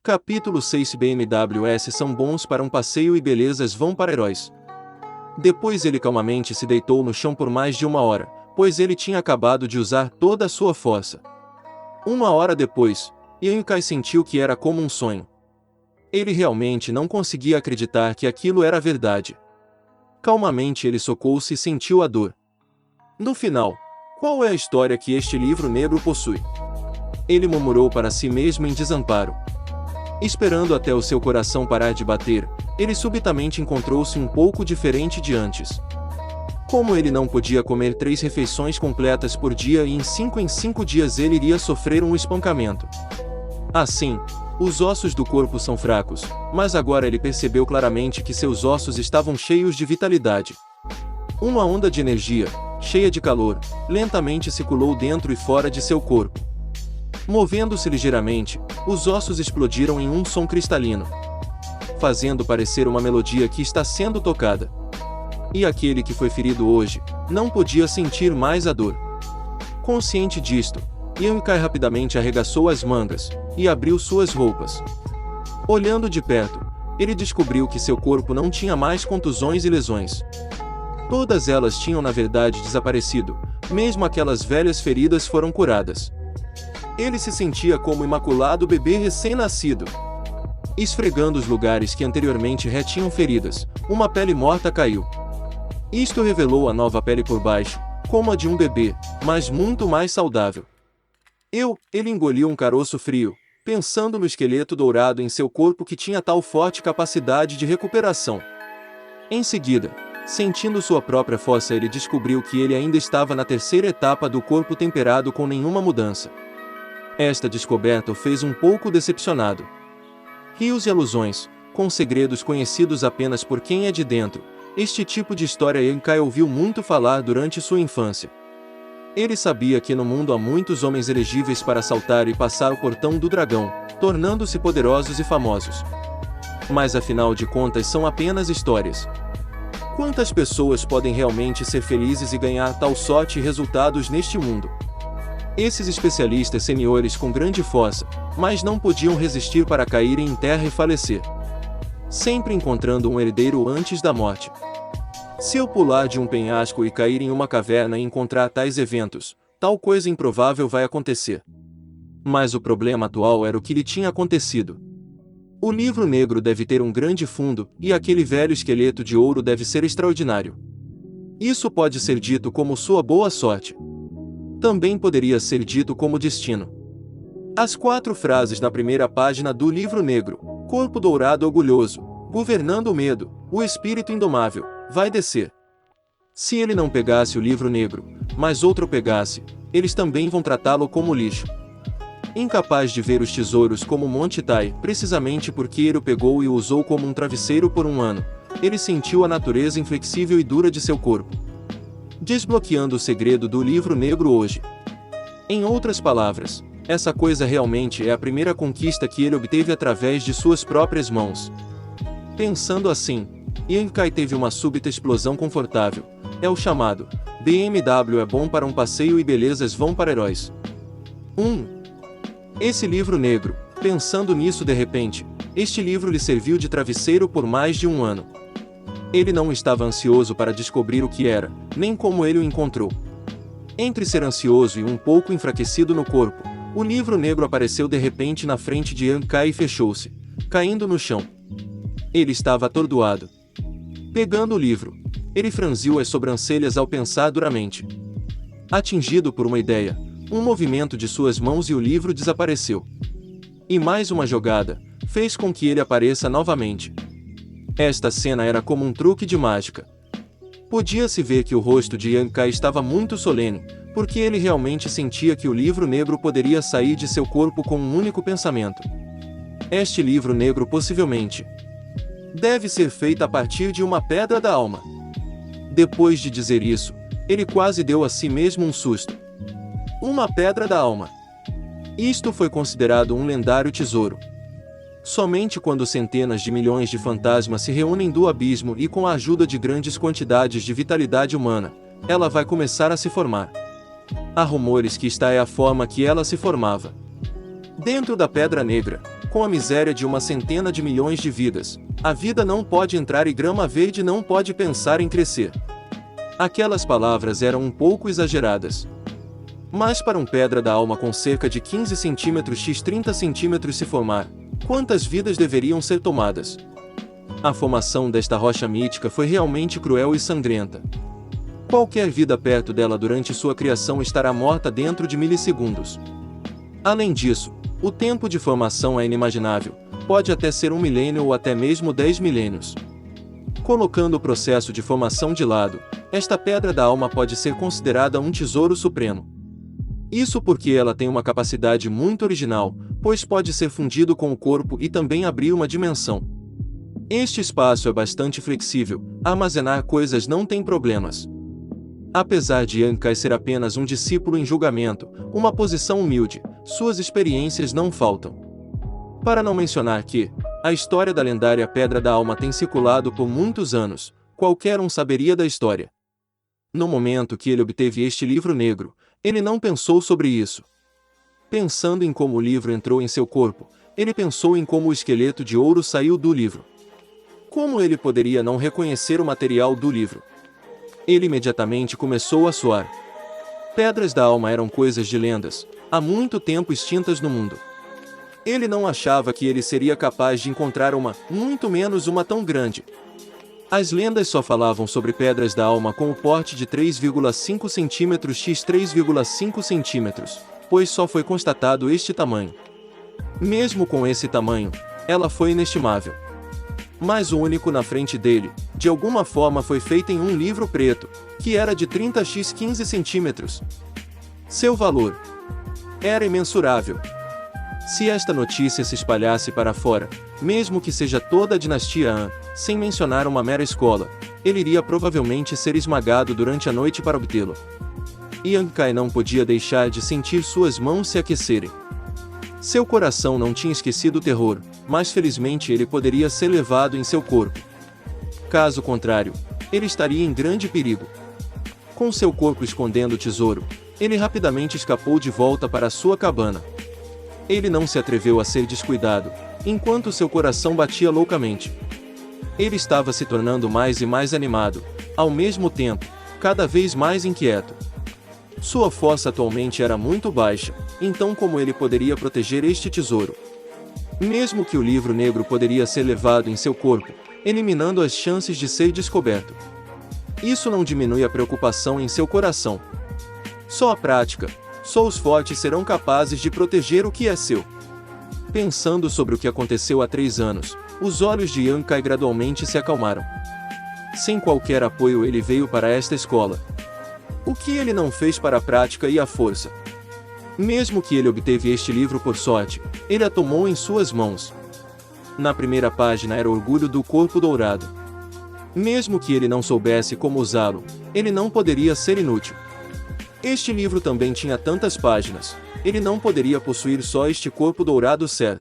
Capítulo 6 BMWs são bons para um passeio e belezas vão para heróis. Depois ele calmamente se deitou no chão por mais de 1 hora, pois ele tinha acabado de usar toda a sua força. 1 hora depois, Yankai sentiu que era como um sonho. Ele realmente não conseguia acreditar que aquilo era verdade. Calmamente ele socou-se e sentiu a dor. No final, qual é a história que este livro negro possui? Ele murmurou para si mesmo em desamparo. Esperando até o seu coração parar de bater, ele subitamente encontrou-se um pouco diferente de antes. Como ele não podia comer 3 refeições completas por dia e em 5 dias ele iria sofrer um espancamento. Assim, os ossos do corpo são fracos, mas agora ele percebeu claramente que seus ossos estavam cheios de vitalidade. Uma onda de energia, cheia de calor, lentamente circulou dentro e fora de seu corpo. Movendo-se ligeiramente, os ossos explodiram em um som cristalino, fazendo parecer uma melodia que está sendo tocada. E aquele que foi ferido hoje, não podia sentir mais a dor. Consciente disto, Yankai rapidamente arregaçou as mangas, e abriu suas roupas. Olhando de perto, ele descobriu que seu corpo não tinha mais contusões e lesões. Todas elas tinham na verdade desaparecido, mesmo aquelas velhas feridas foram curadas. Ele se sentia como o imaculado bebê recém-nascido. Esfregando os lugares que anteriormente retinham feridas, uma pele morta caiu. Isto revelou a nova pele por baixo, como a de um bebê, mas muito mais saudável. Ele engoliu um caroço frio, pensando no esqueleto dourado em seu corpo que tinha tal forte capacidade de recuperação. Em seguida, sentindo sua própria força, ele descobriu que ele ainda estava na terceira etapa do corpo temperado com nenhuma mudança. Esta descoberta o fez um pouco decepcionado. Rios e alusões, com segredos conhecidos apenas por quem é de dentro, este tipo de história Yankai ouviu muito falar durante sua infância. Ele sabia que no mundo há muitos homens elegíveis para saltar e passar o portão do dragão, tornando-se poderosos e famosos. Mas afinal de contas são apenas histórias. Quantas pessoas podem realmente ser felizes e ganhar tal sorte e resultados neste mundo? Esses especialistas senhores com grande força, mas não podiam resistir para caírem em terra e falecer, sempre encontrando um herdeiro antes da morte. Se eu pular de um penhasco e cair em uma caverna e encontrar tais eventos, tal coisa improvável vai acontecer. Mas o problema atual era o que lhe tinha acontecido. O livro negro deve ter um grande fundo, e aquele velho esqueleto de ouro deve ser extraordinário. Isso pode ser dito como sua boa sorte. Também poderia ser dito como destino. As 4 frases na primeira página do livro negro: corpo dourado orgulhoso, governando o medo, o espírito indomável, vai descer. Se ele não pegasse o livro negro, mas outro pegasse, eles também vão tratá-lo como lixo. Incapaz de ver os tesouros como Monte Tai, precisamente porque ele o pegou e o usou como um travesseiro por 1 ano, ele sentiu a natureza inflexível e dura de seu corpo. Desbloqueando o segredo do livro negro hoje. Em outras palavras, essa coisa realmente é a primeira conquista que ele obteve através de suas próprias mãos. Pensando assim, Yankai teve uma súbita explosão confortável. É o chamado BMW é bom para um passeio e belezas vão para heróis. Esse livro negro, pensando nisso de repente, este livro lhe serviu de travesseiro por mais de 1 ano. Ele não estava ansioso para descobrir o que era, nem como ele o encontrou. Entre ser ansioso e um pouco enfraquecido no corpo, o livro negro apareceu de repente na frente de Yankai e fechou-se, caindo no chão. Ele estava atordoado. Pegando o livro, ele franziu as sobrancelhas ao pensar duramente. Atingido por uma ideia, um movimento de suas mãos e o livro desapareceu. E mais uma jogada fez com que ele apareça novamente. Esta cena era como um truque de mágica. Podia-se ver que o rosto de Yankai estava muito solene, porque ele realmente sentia que o livro negro poderia sair de seu corpo com um único pensamento. Este livro negro possivelmente deve ser feito a partir de uma pedra da alma. Depois de dizer isso, ele quase deu a si mesmo um susto. Uma pedra da alma. Isto foi considerado um lendário tesouro. Somente quando centenas de milhões de fantasmas se reúnem do abismo e com a ajuda de grandes quantidades de vitalidade humana, ela vai começar a se formar. Há rumores que esta é a forma que ela se formava. Dentro da Pedra Negra, com a miséria de uma centena de milhões de vidas, a vida não pode entrar e grama verde não pode pensar em crescer. Aquelas palavras eram um pouco exageradas. Mas para um pedra da alma com cerca de 15 cm x 30 cm se formar, quantas vidas deveriam ser tomadas? A formação desta rocha mítica foi realmente cruel e sangrenta. Qualquer vida perto dela durante sua criação estará morta dentro de milissegundos. Além disso, o tempo de formação é inimaginável, pode até ser 1 milênio ou até mesmo 10 milênios. Colocando o processo de formação de lado, esta pedra da alma pode ser considerada um tesouro supremo. Isso porque ela tem uma capacidade muito original, pois pode ser fundido com o corpo e também abrir uma dimensão. Este espaço é bastante flexível, armazenar coisas não tem problemas. Apesar de Yankai ser apenas um discípulo em julgamento, uma posição humilde, suas experiências não faltam. Para não mencionar que, a história da lendária Pedra da Alma tem circulado por muitos anos, qualquer um saberia da história. No momento que ele obteve este livro negro, ele não pensou sobre isso. Pensando em como o livro entrou em seu corpo, ele pensou em como o esqueleto de ouro saiu do livro. Como ele poderia não reconhecer o material do livro? Ele imediatamente começou a suar. Pedras da alma eram coisas de lendas, há muito tempo extintas no mundo. Ele não achava que ele seria capaz de encontrar uma, muito menos uma tão grande. As lendas só falavam sobre pedras da alma com o porte de 3,5 cm x 3,5 cm, pois só foi constatado este tamanho. Mesmo com esse tamanho, ela foi inestimável. Mas o único na frente dele, de alguma forma foi feito em um livro preto, que era de 30 x 15 cm. Seu valor era imensurável. Se esta notícia se espalhasse para fora, mesmo que seja toda a dinastia Han, sem mencionar uma mera escola, ele iria provavelmente ser esmagado durante a noite para obtê-lo. Yankai não podia deixar de sentir suas mãos se aquecerem. Seu coração não tinha esquecido o terror, mas felizmente ele poderia ser levado em seu corpo. Caso contrário, ele estaria em grande perigo. Com seu corpo escondendo o tesouro, ele rapidamente escapou de volta para sua cabana. Ele não se atreveu a ser descuidado, enquanto seu coração batia loucamente. Ele estava se tornando mais e mais animado, ao mesmo tempo, cada vez mais inquieto. Sua força atualmente era muito baixa, então como ele poderia proteger este tesouro? Mesmo que o livro negro poderia ser levado em seu corpo, eliminando as chances de ser descoberto. Isso não diminui a preocupação em seu coração. Só a prática, só os fortes serão capazes de proteger o que é seu. Pensando sobre o que aconteceu há 3 anos, os olhos de Yankai gradualmente se acalmaram. Sem qualquer apoio ele veio para esta escola. O que ele não fez para a prática e a força? Mesmo que ele obteve este livro por sorte, ele a tomou em suas mãos. Na primeira página era o orgulho do corpo dourado. Mesmo que ele não soubesse como usá-lo, ele não poderia ser inútil. Este livro também tinha tantas páginas, ele não poderia possuir só este corpo dourado certo.